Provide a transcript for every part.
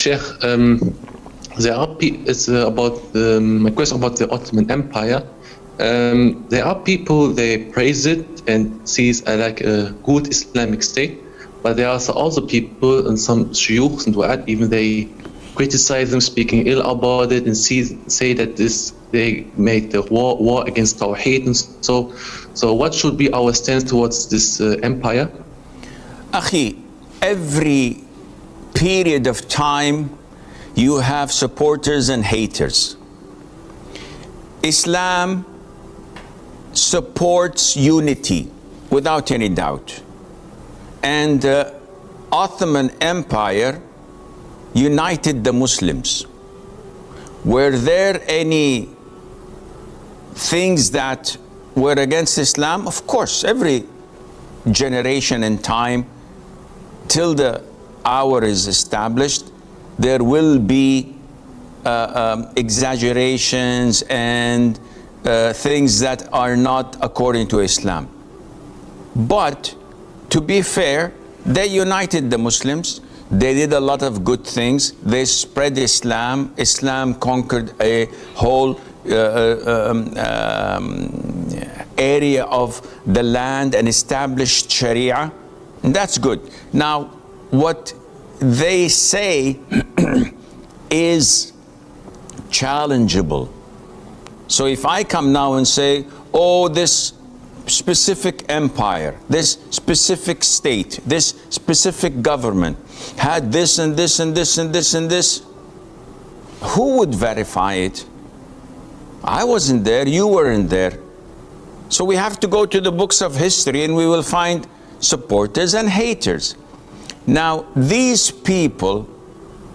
Sheikh, it's about my question about the Ottoman Empire. There are people, they praise it and see it like a good Islamic state, but there are also people and some shuyukh and du'at, even they criticize them, speaking ill about it, and say that they made the war against Tawheed. And so what should be our stance towards this empire? Akhi, every period of time you have supporters and haters. Islam supports unity without any doubt, and the Ottoman Empire united the Muslims. Were there any things that were against Islam? Of course, every generation and time till the hour is established, there will be exaggerations and things that are not according to Islam. But to be fair, they united the Muslims. They did a lot of good things. They spread Islam. Islam conquered a whole area of the land and established Sharia. And that's good. Now, what they say is challengeable. So if I come now and say, oh, this specific empire, this specific state, this specific government had this and this and this and this and this, who would verify it? I wasn't there, you weren't there. So we have to go to the books of history and we will find supporters and haters. Now, these people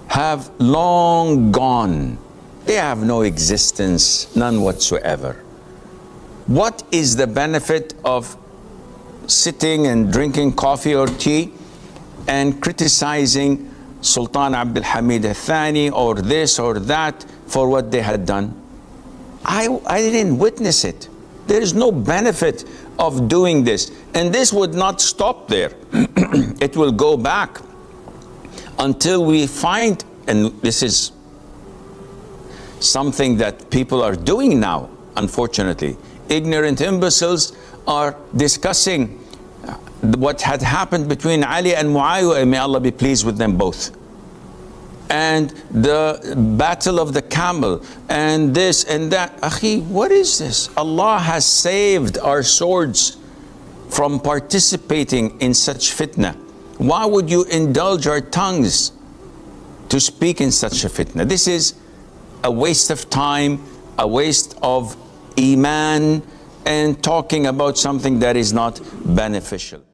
have long gone. They have no existence, none whatsoever. What is the benefit of sitting and drinking coffee or tea and criticizing Sultan Abdul Hamid al-Thani or this or that for what they had done? I didn't witness it. There is no benefit of doing this. And this would not stop there. It will go back until we find, and this is something that people are doing now, unfortunately. Ignorant imbeciles are discussing what had happened between Ali and Muawiyah, may Allah be pleased with them both, and the battle of the camel, and this and that. Akhi, what is this? Allah has saved our swords from participating in such fitna. Why would you indulge our tongues to speak in such a fitna? This is a waste of time, a waste of iman, and talking about something that is not beneficial.